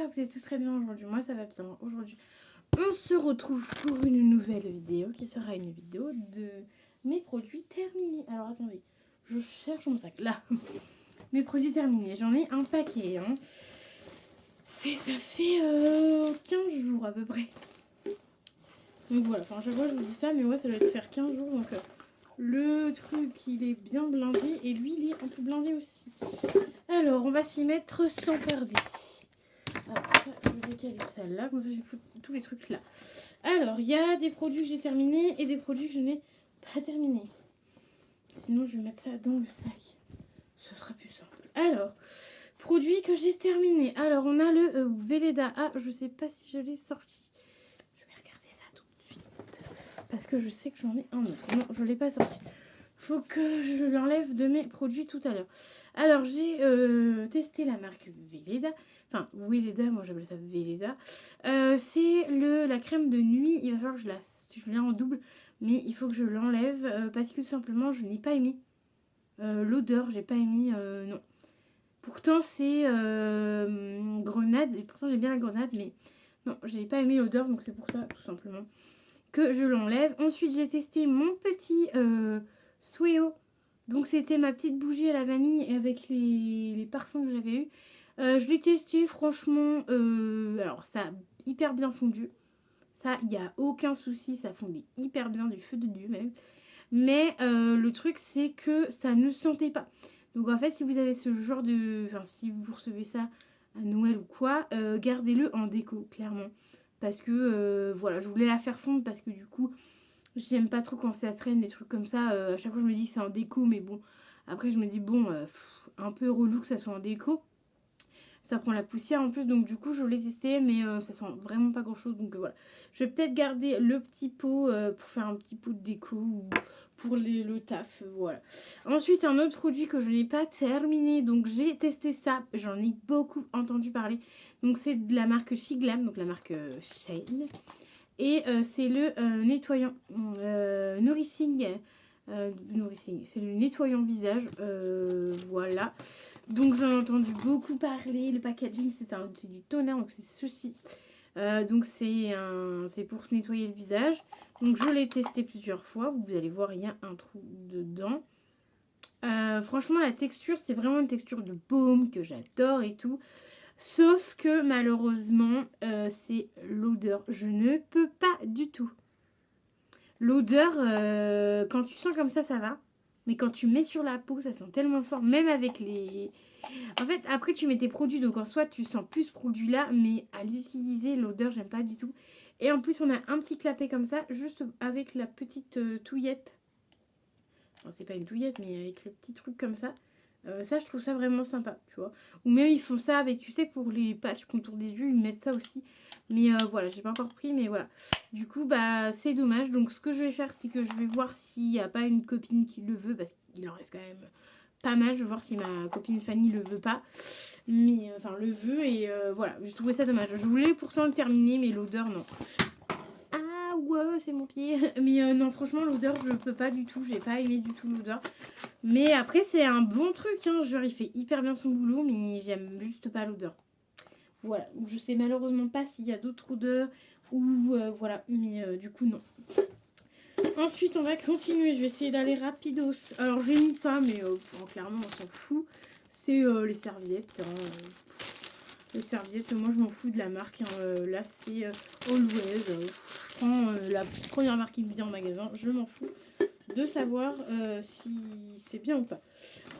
j'espère que vous êtes tous très bien aujourd'hui. Moi, ça va bien. Aujourd'hui, on se retrouve pour une nouvelle vidéo qui sera une vidéo de mes produits terminés. Alors, attendez, je cherche mon sac. Là, mes produits terminés. J'en ai un paquet. Hein. Ça fait 15 jours à peu près. Donc voilà, enfin, à chaque fois, je vous dis ça, mais ouais, ça doit faire 15 jours. Donc, le truc, il est bien blindé et lui, il est un peu blindé aussi. Alors, on va s'y mettre sans tarder. Alors, je vais décaler celle-là, comme ça j'ai tous les trucs là. Alors, il y a des produits que j'ai terminés et des produits que je n'ai pas terminés. Sinon, je vais mettre ça dans le sac. Ce sera plus simple. Alors, produits que j'ai terminés. Alors, on a le Velleda. Ah, je sais pas si je l'ai sorti. Je vais regarder ça tout de suite. Parce que je sais que j'en ai un autre. Non, je ne l'ai pas sorti. Faut que je l'enlève de mes produits tout à l'heure. Alors, j'ai testé la marque Velleda. Enfin, Velleda, moi j'appelle ça Velleda. C'est la crème de nuit. Il va falloir que je l'ai en double. Mais il faut que je l'enlève parce que tout simplement, je n'ai pas aimé l'odeur. J'ai pas aimé, non. Pourtant, c'est grenade. Et pourtant, j'aime bien la grenade. Mais non, j'ai pas aimé l'odeur. Donc, c'est pour ça, tout simplement, que je l'enlève. Ensuite, j'ai testé mon petit Sueo. Donc, c'était ma petite bougie à la vanille avec les parfums que j'avais eu. Je l'ai testé, franchement. Alors, ça a hyper bien fondu. Ça, il n'y a aucun souci. Ça fondait hyper bien, du feu de Dieu même. Mais le truc, c'est que ça ne sentait pas. Donc, en fait, si vous avez ce genre de... Enfin, si vous recevez ça à Noël ou quoi, gardez-le en déco, clairement. Parce que, voilà, je voulais la faire fondre parce que du coup, j'aime pas trop quand ça traîne, des trucs comme ça. À chaque fois, je me dis que c'est en déco, mais bon. Après, je me dis, bon, un peu relou que ça soit en déco. Ça prend la poussière en plus, donc du coup, je voulais tester, mais ça sent vraiment pas grand-chose. Donc voilà. Je vais peut-être garder le petit pot pour faire un petit pot de déco ou pour le taf. Voilà. Ensuite, un autre produit que je n'ai pas terminé. Donc j'ai testé ça. J'en ai beaucoup entendu parler. Donc c'est de la marque Shiglam, donc la marque Shane. Et c'est le nettoyant Nourissing. C'est le nettoyant visage. Voilà. Donc j'en ai entendu beaucoup parler. Le packaging, c'est du tonnerre. Donc c'est ceci. Donc c'est pour se nettoyer le visage. Donc je l'ai testé plusieurs fois. Vous allez voir, il y a un trou dedans. Franchement, la texture, c'est vraiment une texture de baume que j'adore et tout. Sauf que malheureusement, c'est l'odeur. Je ne peux pas du tout. L'odeur, quand tu sens comme ça va. Mais quand tu mets sur la peau, ça sent tellement fort. Même avec les... En fait, après, tu mets tes produits. Donc, en soi, tu sens plus ce produit-là. Mais à l'utiliser, l'odeur, j'aime pas du tout. Et en plus, on a un petit clapet comme ça. Juste avec la petite touillette. Enfin, c'est pas une touillette, mais avec le petit truc comme ça. Ça, je trouve ça vraiment sympa, tu vois. Ou même, ils font ça avec, tu sais, pour les patchs contour des yeux, ils mettent ça aussi. Mais voilà, j'ai pas encore pris, mais voilà. Du coup, bah, c'est dommage. Donc, ce que je vais faire, c'est que je vais voir s'il n'y a pas une copine qui le veut, parce qu'il en reste quand même pas mal. Je vais voir si ma copine Fanny le veut pas. Mais, enfin, le veut, et voilà. J'ai trouvé ça dommage. Je voulais pourtant le terminer, mais l'odeur, non. Ah, ouais, c'est mon pied. Mais non, franchement, l'odeur, je peux pas du tout. J'ai pas aimé du tout l'odeur. Mais après, c'est un bon truc, hein. Genre, il fait hyper bien son boulot, mais j'aime juste pas l'odeur. Voilà. Je sais malheureusement pas s'il y a d'autres odeurs ou voilà. Mais du coup, non. Ensuite, on va continuer. Je vais essayer d'aller rapidos. Alors, j'ai mis ça, mais bon, clairement, on s'en fout. C'est les serviettes. Hein. Les serviettes, moi, je m'en fous de la marque. Hein. Là, c'est Always. Je prends la première marque qui me vient en magasin. Je m'en fous de savoir si c'est bien ou pas.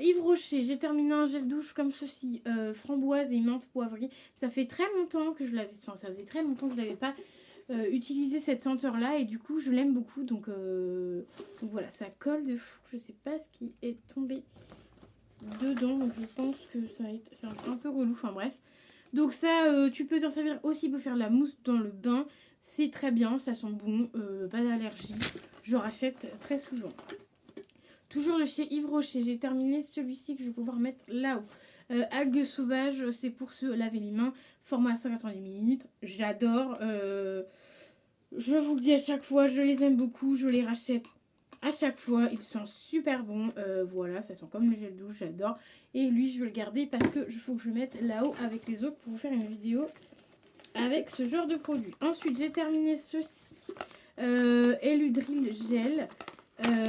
Yves Rocher, j'ai terminé un gel douche comme ceci, framboise et menthe poivrée. Ça fait très longtemps que je l'avais, enfin ça faisait très longtemps que je l'avais pas utilisé cette senteur là et du coup je l'aime beaucoup donc voilà, ça colle de fou. Je sais pas ce qui est tombé dedans donc je pense que c'est un peu relou. Enfin bref. Donc ça, tu peux t'en servir aussi pour faire la mousse dans le bain. C'est très bien, ça sent bon, pas d'allergie. Je le rachète très souvent. Toujours de chez Yves Rocher, j'ai terminé celui-ci que je vais pouvoir mettre là-haut. Algues sauvages, c'est pour se laver les mains. Format 190 ml. J'adore. Je vous le dis à chaque fois, je les aime beaucoup, je les rachète À chaque fois, il sent super bon. Voilà, ça sent comme le gel douche, j'adore. Et lui, je vais le garder parce que il faut que je le mette là-haut avec les autres pour vous faire une vidéo avec ce genre de produit. Ensuite, j'ai terminé ceci. Eludril Gel.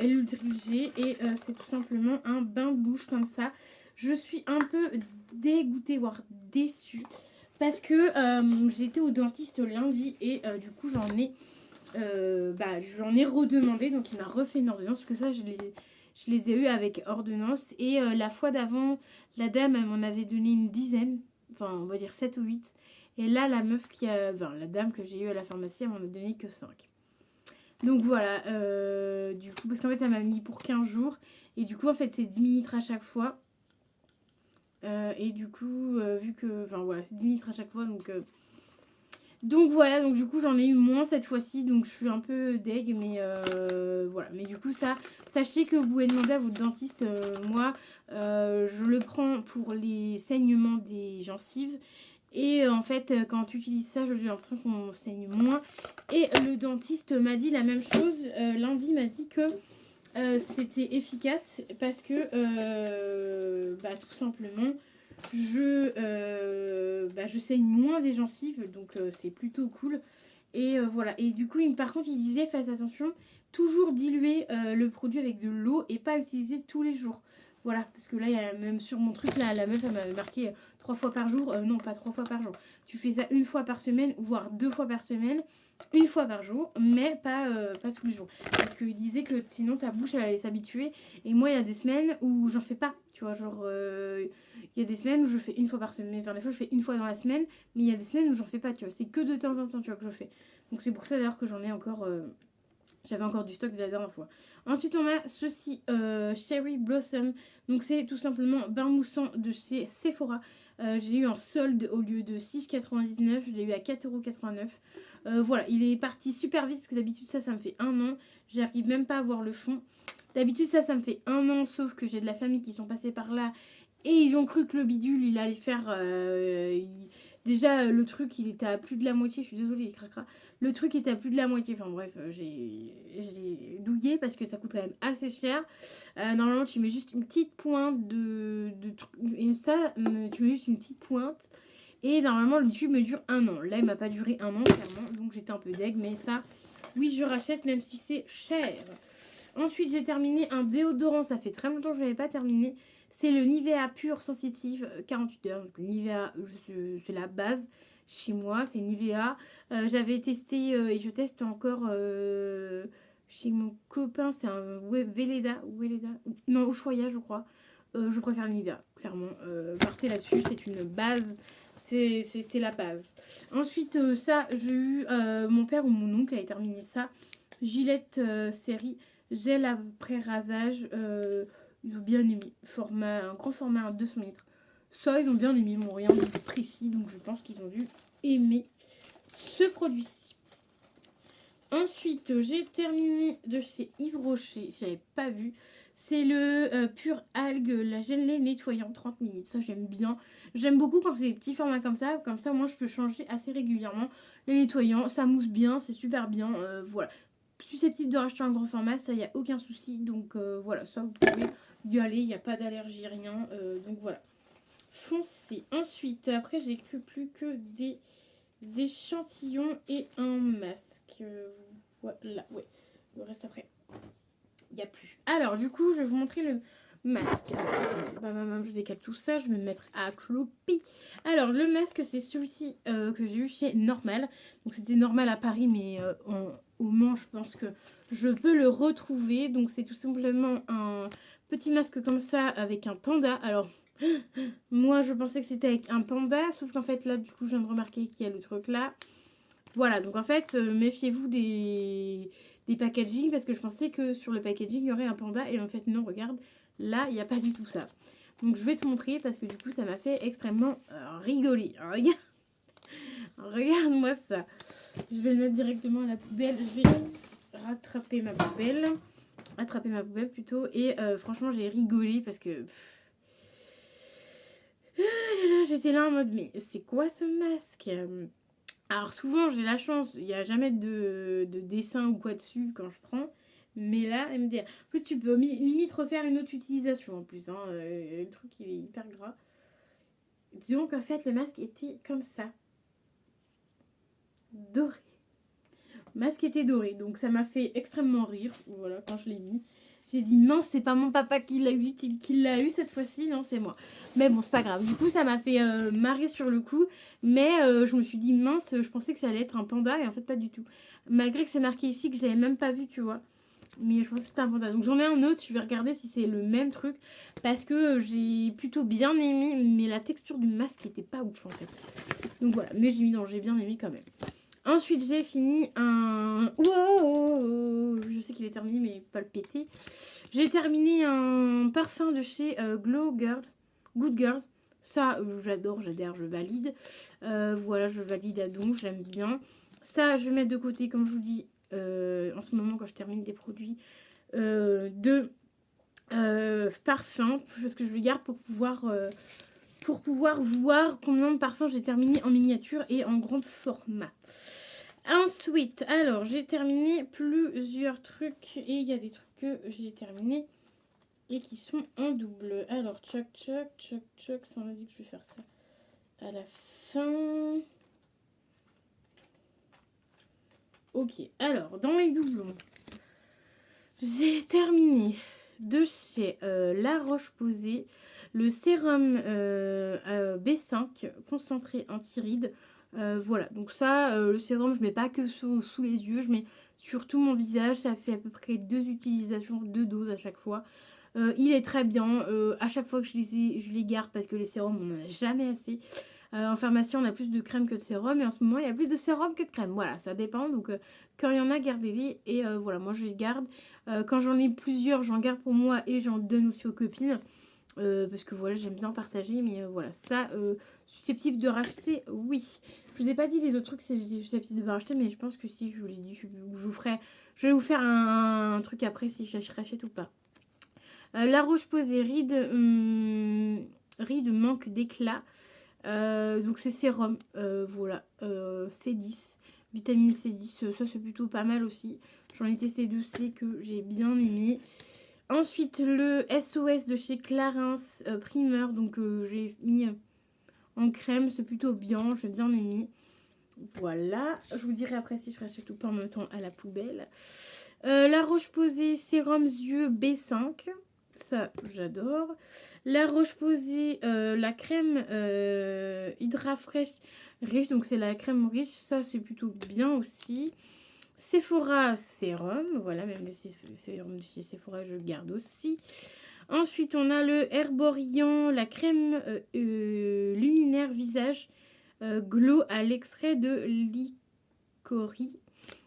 Eludril G. Et c'est tout simplement un bain de bouche comme ça. Je suis un peu dégoûtée, voire déçue. Parce que j'ai été au dentiste lundi et du coup, j'en ai redemandé, donc il m'a refait une ordonnance, parce que ça je les ai eu avec ordonnance. Et la fois d'avant, la dame elle m'en avait donné une dizaine, enfin on va dire 7 ou 8. Et là la meuf la dame que j'ai eue à la pharmacie, elle m'en a donné que 5. Donc voilà, du coup, parce qu'en fait elle m'a mis pour 15 jours. Et du coup en fait c'est 10 minutes à chaque fois. Et du coup, vu que, enfin voilà, c'est 10 minutes à chaque fois, donc voilà, donc du coup j'en ai eu moins cette fois-ci, donc je suis un peu deg, mais voilà. Mais du coup ça, sachez que vous pouvez demander à votre dentiste. Moi, je le prends pour les saignements des gencives. Et en fait, quand tu utilises ça, j'ai l'impression qu'on saigne moins. Et le dentiste m'a dit la même chose. Lundi, il m'a dit que c'était efficace parce que, tout simplement, je saigne moins des gencives, donc c'est plutôt cool. Et voilà. Et du coup, par contre, il disait, faites attention, toujours diluer le produit avec de l'eau et pas utiliser tous les jours. Voilà, parce que là, il y a même sur mon truc, là, la meuf, elle m'avait marqué 3 fois par jour. Non, pas 3 fois par jour. Tu fais ça une fois par semaine, voire 2 fois par semaine, une fois par jour, mais pas tous les jours. Parce qu'il disait que sinon ta bouche, elle allait s'habituer. Et moi, il y a des semaines où j'en fais pas. Tu vois, genre, il y a des semaines où je fais une fois par semaine. Enfin, des fois, je fais une fois dans la semaine, mais il y a des semaines où j'en fais pas, tu vois. C'est que de temps en temps, tu vois, que je fais. Donc, c'est pour ça d'ailleurs que j'en ai encore. J'avais encore du stock de la dernière fois. Ensuite, on a ceci, Cherry Blossom. Donc, c'est tout simplement bain moussant de chez Sephora. J'ai eu en solde au lieu de 6,99. Je l'ai eu à 4,89 €. Voilà, il est parti super vite parce que d'habitude, ça me fait 1 an. J'arrive même pas à voir le fond. D'habitude, ça me fait 1 an, sauf que j'ai de la famille qui sont passés par là. Et ils ont cru que le bidule, il allait faire... Déjà, le truc, il était à plus de la moitié. Je suis désolée, il craquera. Le truc était à plus de la moitié. Enfin bref, j'ai douillé parce que ça coûte quand même assez cher. Normalement, tu mets juste une petite pointe et ça, tu mets juste une petite pointe. Et normalement, le tube me dure 1 an. Là, il m'a pas duré 1 an, clairement. Donc, j'étais un peu deg. Mais ça, oui, je rachète même si c'est cher. Ensuite, j'ai terminé un déodorant. Ça fait très longtemps que je n'avais pas terminé. C'est le Nivea Pure Sensitive 48 heures. Donc, le Nivea, c'est la base chez moi. C'est Nivea. J'avais testé et je teste encore chez mon copain. C'est un Veleda. Non, Ushuaïa, je crois. Je préfère le Nivea, clairement. Partez là-dessus. C'est une base. C'est la base. Ensuite, ça, j'ai eu mon père ou mon oncle avait terminé ça. Gillette série gel après rasage. Ils ont bien aimé. Un grand format, 200 litres. Ça, ils ont bien aimé. Ils m'ont rien dit de précis. Donc, je pense qu'ils ont dû aimer ce produit-ci. Ensuite, j'ai terminé de chez Yves Rocher. Je n'avais pas vu. C'est le Pur Algue, la gelée nettoyant 30 minutes. Ça, j'aime bien. J'aime beaucoup quand c'est des petits formats comme ça. Comme ça, moi, je peux changer assez régulièrement les nettoyants. Ça mousse bien, c'est super bien. Voilà. Susceptible de racheter un grand format, ça, il n'y a aucun souci. Donc, voilà. Ça, vous pouvez y aller. Il n'y a pas d'allergie, rien. Donc, voilà. Foncez. Ensuite, après, j'ai plus que des échantillons et un masque. Voilà, ouais. Le reste après. Il n'y a plus. Alors, du coup, je vais vous montrer le masque. Je décale tout ça. Je vais me mettre à clopi. Alors, le masque, c'est celui-ci que j'ai eu chez Normal. Donc, c'était Normal à Paris, mais au Mans, je pense que je peux le retrouver. Donc, c'est tout simplement un petit masque comme ça avec un panda. Alors, moi, je pensais que c'était avec un panda. Sauf qu'en fait, là, du coup, je viens de remarquer qu'il y a le truc là. Voilà, donc en fait, méfiez-vous des packaging parce que je pensais que sur le packaging, il y aurait un panda et en fait, non, regarde, là, il n'y a pas du tout ça. Donc, je vais te montrer parce que du coup, ça m'a fait extrêmement rigoler. Regarde, regarde-moi ça. Je vais le mettre directement à la poubelle. Je vais rattraper ma poubelle plutôt. Et franchement, j'ai rigolé parce que... J'étais là en mode, mais c'est quoi ce masque ? Alors souvent j'ai la chance, il n'y a jamais de dessin ou quoi dessus quand je prends. Mais là, MDR. En plus, tu peux limite refaire une autre utilisation en plus. Hein. Le truc, il est hyper gras. Donc, en fait, le masque était comme ça. Doré. Le masque était doré. Donc, ça m'a fait extrêmement rire. Voilà, quand je l'ai mis. J'ai dit, mince, c'est pas mon papa qui l'a eu, cette fois-ci. Non, c'est moi. Mais bon, c'est pas grave. Du coup, ça m'a fait marrer sur le coup. Mais je me suis dit, mince, je pensais que ça allait être un panda. Et en fait, pas du tout. Malgré que c'est marqué ici que j'avais même pas vu, tu vois. Mais je pense que c'était un panda. Donc j'en ai un autre, je vais regarder si c'est le même truc. Parce que j'ai plutôt bien aimé, mais la texture du masque était pas ouf en fait. Donc voilà, mais j'ai bien aimé quand même. Ensuite j'ai fini un... Wow, je sais qu'il est terminé mais pas le péter. J'ai terminé un parfum de chez Glow Girls, Good Girls. Ça j'adore, j'adhère, je valide. Voilà, je valide à donf, j'aime bien. Ça je vais mettre de côté comme je vous dis. En ce moment quand je termine des produits de parfum parce que je les garde pour pouvoir voir combien de parfums j'ai terminé en miniature et en grand format. Ensuite, alors j'ai terminé plusieurs trucs et il y a des trucs que j'ai terminé et qui sont en double. Alors tchoc, ça m'a dit que je vais faire ça à la fin. Ok, alors dans les doublons, j'ai terminé de chez La Roche-Posay le sérum B5 concentré anti-rides. Voilà, donc ça, le sérum, je mets pas que sous les yeux, je mets sur tout mon visage. Ça fait à peu près 2 utilisations, 2 doses à chaque fois. Il est très bien. À chaque fois que je les garde parce que les sérums, on n'en a jamais assez. En pharmacie, on a plus de crème que de sérum. Et en ce moment, il y a plus de sérum que de crème. Voilà, ça dépend. Donc, quand il y en a, gardez-les. Et voilà, moi, je les garde. Quand j'en ai plusieurs, j'en garde pour moi et j'en donne aussi aux copines. Parce que voilà, j'aime bien partager. Mais voilà, ça, susceptible de racheter, oui. Je vous ai pas dit les autres trucs, c'est susceptible de racheter. Mais je pense que si, je vous l'ai dit, je vais vous faire un truc après si je rachète ou pas. La Roche-Posay ride manque d'éclat. Donc c'est sérum, voilà, C10, vitamine C10, ça c'est plutôt pas mal aussi. J'en ai testé 2 C que j'ai bien aimé. Ensuite le SOS de chez Clarins Primer, donc j'ai mis en crème, c'est plutôt bien, j'ai bien aimé. Voilà, je vous dirai après si je rachète ou pas en même temps à la poubelle. La Roche-Posay sérum yeux B5. Ça, j'adore. La Roche-Posay, la crème Hydra Fresh riche. Donc, c'est la crème riche. Ça, c'est plutôt bien aussi. Sephora sérum. Voilà, même les sérums de chez Sephora, je garde aussi. Ensuite, on a le Herborian, la crème luminaire visage glow à l'extrait de licori.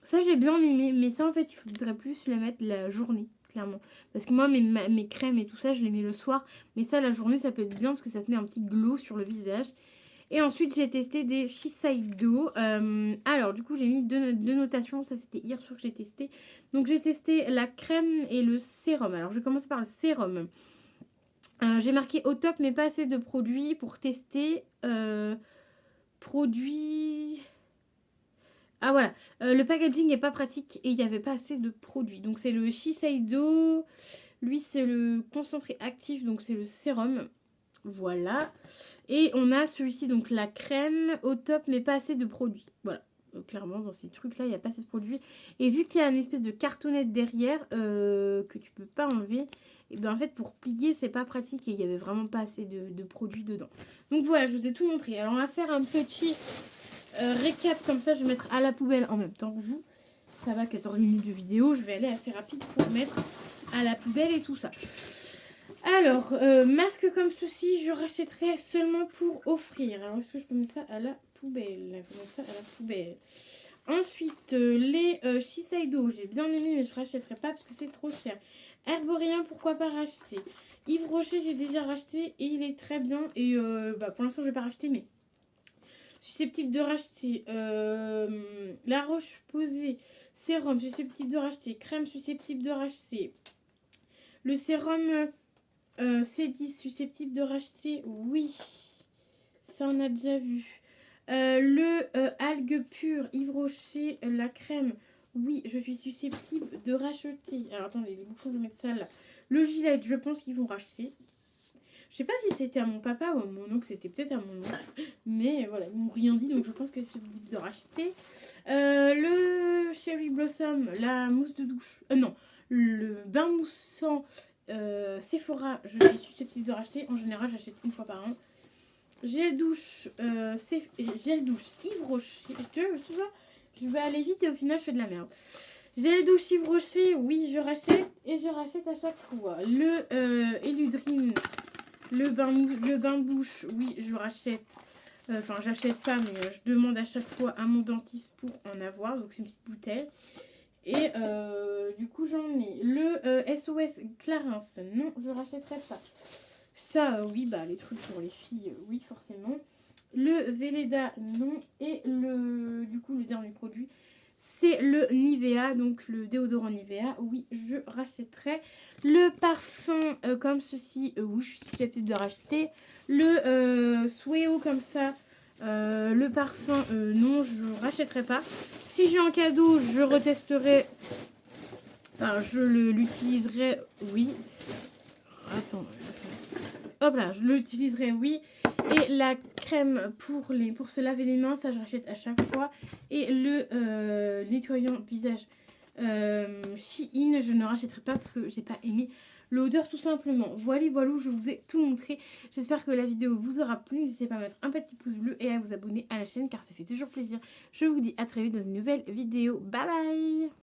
Ça, j'ai bien aimé. Mais ça, en fait, il faudrait plus la mettre la journée. Clairement. Parce que moi, mes crèmes et tout ça, je les mets le soir. Mais ça, la journée, ça peut être bien parce que ça te met un petit glow sur le visage. Et ensuite, j'ai testé des Shiseido. Alors, du coup, j'ai mis deux notations. Ça, c'était hier soir que j'ai testé. Donc, j'ai testé la crème et le sérum. Alors, je vais commencer par le sérum. J'ai marqué au top, mais pas assez de produits pour tester. Produits... Ah voilà, le packaging n'est pas pratique et il n'y avait pas assez de produits. Donc c'est le Shiseido, lui c'est le concentré actif, donc c'est le sérum. Voilà. Et on a celui-ci, donc la crème au top mais pas assez de produits. Voilà. Clairement dans ces trucs là il n'y a pas assez de produits. Et vu qu'il y a une espèce de cartonnette derrière que tu peux pas enlever, et bien en fait pour plier c'est pas pratique et il n'y avait vraiment pas assez de produits dedans. Donc voilà, je vous ai tout montré. Alors on va faire un petit... récap comme ça, je vais mettre à la poubelle en même temps que vous. Ça va, 14 minutes de vidéo, je vais aller assez rapide pour mettre à la poubelle et tout ça. Alors, masque comme ceci, je rachèterai seulement pour offrir. Alors, est-ce que je peux mettre ça à la poubelle? Je vais mettre ça à la poubelle. Ensuite, les Shiseido, j'ai bien aimé, mais je rachèterai pas parce que c'est trop cher. Herborian, pourquoi pas racheter? Yves Rocher, j'ai déjà racheté et il est très bien. Et pour l'instant, je vais pas racheter, mais... susceptible de racheter La Roche-Posay sérum, susceptible de racheter crème, susceptible de racheter le sérum C10, susceptible de racheter, oui, ça on a déjà vu. Le algue pure Yves Rocher, la crème Oui, je suis susceptible de racheter. Alors attendez, les bouchons, je vais mettre ça là. Le gilet, je pense qu'ils vont racheter. Je sais pas si c'était à mon papa ou à mon oncle, c'était peut-être à mon oncle. Mais voilà, ils m'ont rien dit, donc je pense que c'est susceptible de racheter. Le Cherry Blossom, la mousse de douche. Non, le bain moussant Sephora, je suis susceptible de racheter. En général, j'achète une fois par an. Gel douche, gel douche Yves Rocher. Tu vois, je vais aller vite et au final, je fais de la merde. Gel douche Yves Rocher, oui, je rachète. Et je rachète à chaque fois. Le Eludrine. Le bain bouche, oui, je rachète. Enfin, j'achète pas, mais je demande à chaque fois à mon dentiste pour en avoir. Donc, c'est une petite bouteille. Et du coup, j'en ai. Le SOS Clarins, non, je rachèterai pas. Ça, oui, bah, les trucs pour les filles, oui, forcément. Le Velleda, non. Et du coup, le dernier produit, c'est le Nivea, donc le déodorant Nivea. Oui, je rachèterai. Le parfum comme ceci, oui, je suis susceptible de racheter. Le Sueo comme ça, le parfum, non, je rachèterai pas. Si j'ai un cadeau, je retesterai. Enfin, je l'utiliserai, oui. Attends. Hop là, je l'utiliserai, oui. Et la crème pour se laver les mains, ça je rachète à chaque fois. Et le nettoyant visage Shein, je ne rachèterai pas parce que j'ai pas aimé l'odeur tout simplement. Voilà, je vous ai tout montré. J'espère que la vidéo vous aura plu. N'hésitez pas à mettre un petit pouce bleu et à vous abonner à la chaîne car ça fait toujours plaisir. Je vous dis à très vite dans une nouvelle vidéo. Bye bye!